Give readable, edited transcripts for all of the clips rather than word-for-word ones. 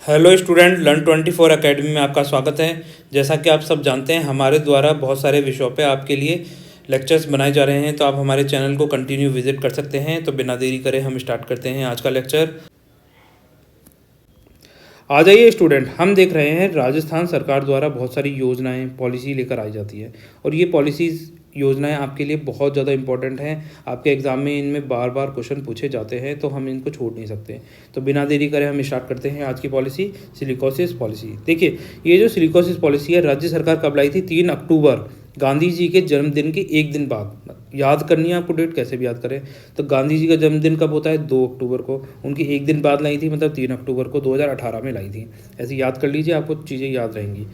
Hello student, learn 24 academy में आपका स्वागत है। जैसा कि आप सब जानते हैं, हमारे द्वारा बहुत सारे विषयों पे आपके लिए लेक्चर्स बनाए जा रहे हैं, तो आप हमारे चैनल को कंटिन्यू विजिट कर सकते हैं। तो बिना देरी करे हम स्टार्ट करते हैं आज का लेक्चर। आ जाइए स्टूडेंट, हम देख रहे हैं राजस्थान सरकार द्वारा बहुत सारी योजनाएं पॉलिसी लेकर आई जाती है और ये पॉलिसीज़ योजनाएं आपके लिए बहुत ज़्यादा इंपॉर्टेंट हैं। आपके एग्ज़ाम में इनमें बार बार क्वेश्चन पूछे जाते हैं, तो हम इनको छोड़ नहीं सकते। तो बिना देरी करे हम स्टार्ट करते हैं आज की पॉलिसी, सिलिकोसिस पॉलिसी। देखिए, ये जो सिलिकोसिस पॉलिसी है, राज्य सरकार कब लाई थी? 3 अक्टूबर, गांधी जी के जन्मदिन के एक दिन बाद। याद करनी है आपको डेट, कैसे भी याद करें। तो गांधी जी का जन्मदिन कब होता है? 2 अक्टूबर को। उनकी एक दिन बाद लाई थी, मतलब 3 अक्टूबर को 2018 में लाई थी। ऐसे याद कर लीजिए, आपको चीज़ें याद रहेंगी।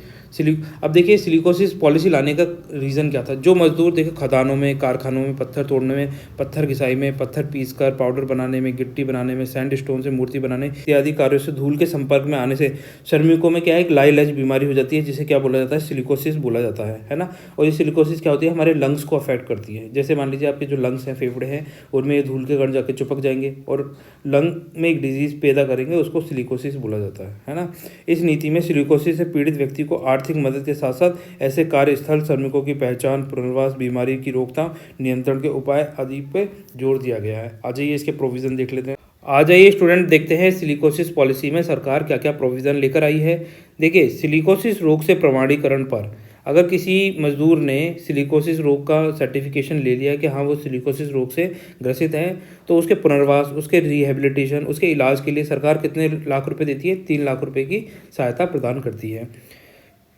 अब देखिए, सिलिकोसिस पॉलिसी लाने का रीज़न क्या था? जो मजदूर देखिए खदानों में, कारखानों में, पत्थर तोड़ने में, पत्थर घिसाई में, पत्थर पीसकर पाउडर बनाने में, गिट्टी बनाने में, सैंड स्टोन से मूर्ति बनाने इत्यादि कार्यों से धूल के संपर्क में आने से श्रमिकों में क्या है, एक लाइलज बीमारी हो जाती है, जिसे क्या बोला जाता है? सिलिकोसिस बोला जाता है ना। और ये सिलिकोसिस क्या होती है? हमारे लंग्स को अफेक्ट करती है। जैसे मान लीजिए आपके जो लंग्स हैं, फेफड़े हैं, उनमें ये धूल के कण जाके चिपक जाएंगे और लंग में एक डिजीज़ पैदा करेंगे, उसको सिलिकोसिस बोला जाता है ना। इस नीति में सिलिकोसिस से पीड़ित व्यक्ति को आर्थिक मदद के साथ साथ ऐसे कार्यस्थल श्रमिकों की पहचान, पुनर्वास, बीमारी की रोकथाम, नियंत्रण के उपाय आदि पे जोर दिया गया है। आ जाइए इसके प्रोविज़न देख लेते हैं। आ जाइए स्टूडेंट, देखते हैं सिलिकोसिस पॉलिसी में सरकार क्या क्या प्रोविज़न लेकर आई है। देखिए, सिलिकोसिस रोग से प्रमाणीकरण पर अगर किसी मजदूर ने सिलिकोसिस रोग का सर्टिफिकेशन ले लिया कि हाँ वो सिलिकोसिस रोग से ग्रसित है, तो उसके पुनर्वास, उसके रिहेबिलिटेशन, उसके इलाज के लिए सरकार कितने लाख रुपए देती है? 3 लाख रुपए की सहायता प्रदान करती है।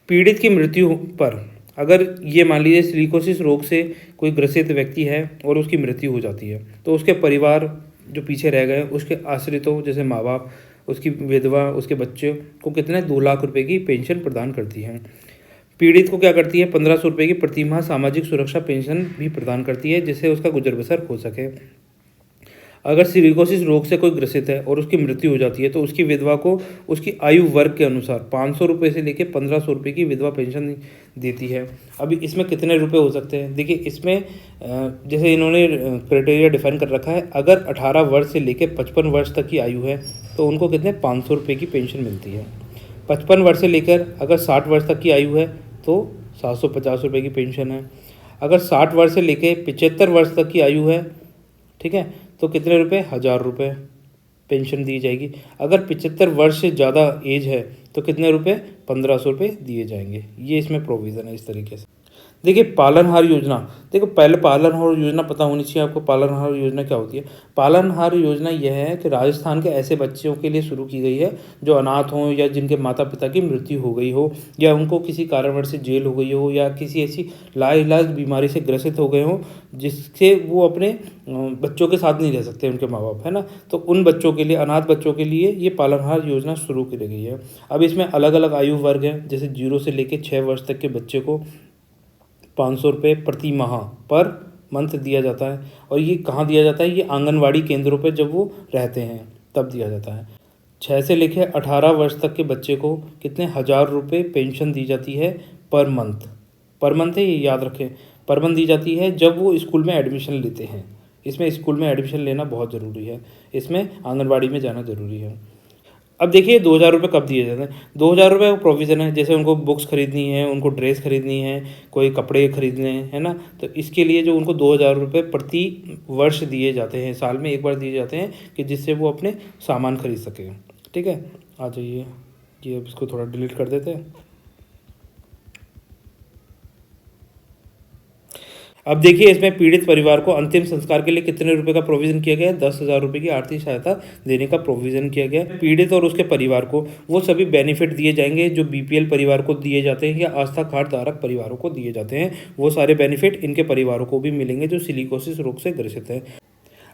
पीड़ित की मृत्यु पर अगर ये मान लीजिए सिलिकोसिस रोग से कोई ग्रसित व्यक्ति है और उसकी मृत्यु हो जाती है, तो उसके परिवार जो पीछे रह गए, उसके आश्रितों जैसे माँ बाप, उसकी विधवा, उसके बच्चे को कितने 2 लाख रुपए की पेंशन प्रदान करती है। पीड़ित को क्या करती है? 1500 रुपये की प्रतिमाह सामाजिक सुरक्षा पेंशन भी प्रदान करती है, जिससे उसका गुजर बसर हो सके। अगर सिलिकोसिस रोग से कोई ग्रसित है और उसकी मृत्यु हो जाती है, तो उसकी विधवा को उसकी आयु वर्ग के अनुसार 500 रुपये से लेकर 1500 रुपये की विधवा पेंशन देती है। अभी इसमें कितने रुपए हो सकते हैं? देखिए, इसमें जैसे इन्होंने क्राइटेरिया डिफाइन कर रखा है, अगर 18 वर्ष से लेकर 55 वर्ष तक की आयु है तो उनको कितने 500 रुपये की पेंशन मिलती है। 55 वर्ष से लेकर अगर 60 वर्ष तक की आयु है तो 750 रुपये की पेंशन है। अगर 60 वर्ष से लेकर 75 वर्ष तक की आयु है, ठीक है, तो कितने रुपए? 1000 रुपये पेंशन दी जाएगी। अगर 75 वर्ष से ज़्यादा एज है तो कितने रुपए? 1500 रुपये दिए जाएंगे। ये इसमें प्रोविज़न है इस तरीके से। देखिए, पालनहार योजना। देखो, पहले पालनहार योजना पता होनी चाहिए आपको। पालनहार योजना क्या होती है? पालनहार योजना यह है कि राजस्थान के ऐसे बच्चों के लिए शुरू की गई है जो अनाथ हों या जिनके माता पिता की मृत्यु हो गई हो, या उनको किसी कारणवश से जेल हो गई हो, या किसी ऐसी लाइलाज बीमारी से ग्रसित हो गए हों जिससे वो अपने बच्चों के साथ नहीं रह सकते, उनके माँ बाप, है ना। तो उन बच्चों के लिए, अनाथ बच्चों के लिए ये पालनहार योजना शुरू की गई है। अब इसमें अलग अलग आयु वर्ग हैं, जैसे 0 से लेकर 6 वर्ष तक के बच्चे को 500 रुपये प्रति माह पर मंथ दिया जाता है। और ये कहाँ दिया जाता है? ये आंगनवाड़ी केंद्रों पर जब वो रहते हैं तब दिया जाता है। 6 से लेकर 18 वर्ष तक के बच्चे को कितने 1000 रुपये पेंशन दी जाती है पर मंथ। पर मंथ है, ये याद रखें। पर मंथ दी जाती है जब वो स्कूल में एडमिशन लेते हैं। इसमें स्कूल में एडमिशन लेना बहुत ज़रूरी है, इसमें आंगनवाड़ी में जाना ज़रूरी है। अब देखिए, 2000 रुपये कब दिए जाते हैं? 2000 रुपये का प्रोविज़न है, जैसे उनको बुक्स खरीदनी है, उनको ड्रेस खरीदनी है, कोई कपड़े खरीदने हैं, है ना। तो इसके लिए जो उनको 2000 रुपये प्रति वर्ष दिए जाते हैं, साल में एक बार दिए जाते हैं, कि जिससे वो अपने सामान खरीद सकें। ठीक है, आ जाइए, ये अब इसको थोड़ा डिलीट कर देते हैं। अब देखिए, इसमें पीड़ित परिवार को अंतिम संस्कार के लिए कितने रुपए का प्रोविज़न किया गया है? 10,000 रुपये की आर्थिक सहायता देने का प्रोविज़न किया गया है। पीड़ित और उसके परिवार को वो सभी बेनिफिट दिए जाएंगे जो बीपीएल परिवार को दिए जाते हैं या आस्था कार्ड धारक परिवारों को दिए जाते हैं। वो सारे बेनिफिट इनके परिवारों को भी मिलेंगे जो सिलिकोसिस रोग से ग्रसित है।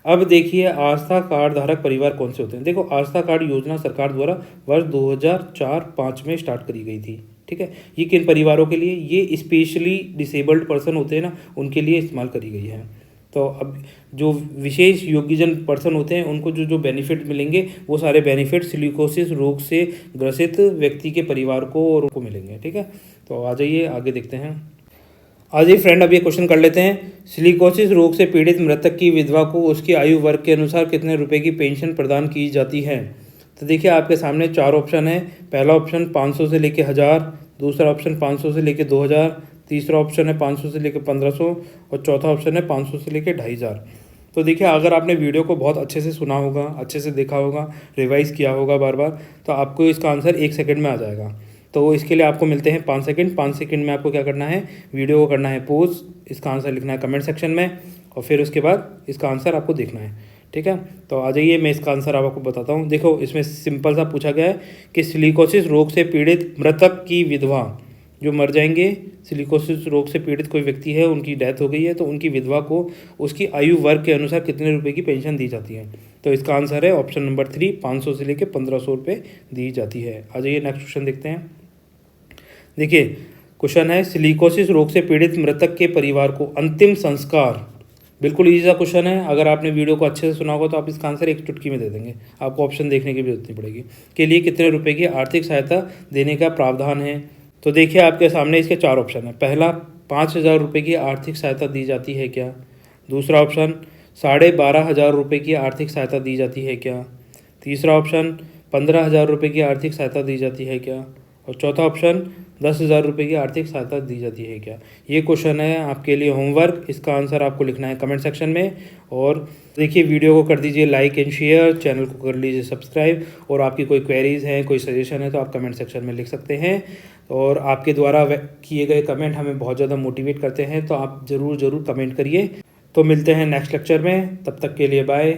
अब देखिए, आस्था कार्ड धारक परिवार कौन से होते हैं? देखो, आस्था कार्ड योजना सरकार द्वारा वर्ष 2004-05 में स्टार्ट करी गई थी। ठीक है, ये किन परिवारों के लिए? ये स्पेशली डिसेबल्ड पर्सन होते हैं ना, उनके लिए इस्तेमाल करी गई है। तो अब जो विशेष योग्यजन पर्सन होते हैं उनको जो जो बेनिफिट मिलेंगे, वो सारे बेनिफिट सिलिकोसिस रोग से ग्रसित व्यक्ति के परिवार को और उनको मिलेंगे। ठीक है, तो आ जाइए आगे देखते हैं। आज ही फ्रेंड, अब ये क्वेश्चन कर लेते हैं। सिलिकोसिस रोग से पीड़ित मृतक की विधवा को उसकी आयु वर्ग के अनुसार कितने रुपए की पेंशन प्रदान की जाती है? तो देखिए आपके सामने 4 ऑप्शन है। पहला ऑप्शन 500 से लेके 1000, दूसरा ऑप्शन 500 से लेके 2000, तीसरा ऑप्शन है 500 से लेके 1500 और चौथा ऑप्शन है 500 से लेके 2500। तो देखिए अगर आपने वीडियो को बहुत अच्छे से सुना होगा, अच्छे से देखा होगा, रिवाइज़ किया होगा बार बार, तो आपको इसका आंसर 1 सेकंड में आ जाएगा। तो इसके लिए आपको मिलते हैं 5 सेकंड। 5 सेकंड में आपको क्या करना है, वीडियो को करना है पॉज, इसका आंसर लिखना है कमेंट सेक्शन में और फिर उसके बाद इसका आंसर आपको देखना है। ठीक है, तो आ जाइए मैं इसका आंसर आपको बताता हूँ। देखो इसमें सिंपल सा पूछा गया है कि सिलिकोसिस रोग से पीड़ित मृतक की विधवा, जो मर जाएंगे, सिलिकोसिस रोग से पीड़ित कोई व्यक्ति है, उनकी डेथ हो गई है, तो उनकी विधवा को उसकी आयु वर्ग के अनुसार कितने रुपए की पेंशन दी जाती है। तो इसका आंसर है ऑप्शन नंबर 3, 500 से लेकर 1500 रुपये दी जाती है। आ जाइए नेक्स्ट क्वेश्चन देखते हैं। देखिए क्वेश्चन है, सिलिकोसिस रोग से पीड़ित मृतक के परिवार को अंतिम संस्कार, बिल्कुल ईजी सा क्वेश्चन है। अगर आपने वीडियो को अच्छे से सुना होगा तो आप इसका आंसर एक चुटकी में दे देंगे, आपको ऑप्शन देखने की भी जरूरत नहीं पड़ेगी। के लिए कितने रुपए की आर्थिक सहायता देने का प्रावधान है। तो देखिए आपके सामने इसके 4 ऑप्शन है। पहला 5000 रुपये की आर्थिक सहायता दी जाती है क्या। दूसरा ऑप्शन 12,500 रुपये की आर्थिक सहायता दी जाती है क्या। तीसरा ऑप्शन 15,000 रुपये की आर्थिक सहायता दी जाती है क्या। और चौथा ऑप्शन 10,000 रुपये की आर्थिक सहायता दी जाती है क्या। ये क्वेश्चन है आपके लिए होमवर्क, इसका आंसर आपको लिखना है कमेंट सेक्शन में। और देखिए वीडियो को कर दीजिए लाइक एंड शेयर, चैनल को कर लीजिए सब्सक्राइब, और आपकी कोई क्वेरीज़ हैं, कोई सजेशन है तो आप कमेंट सेक्शन में लिख सकते हैं। और आपके द्वारा किए गए कमेंट हमें बहुत ज़्यादा मोटिवेट करते हैं, तो आप ज़रूर कमेंट करिए। तो मिलते हैं नेक्स्ट लेक्चर में, तब तक के लिए बाय।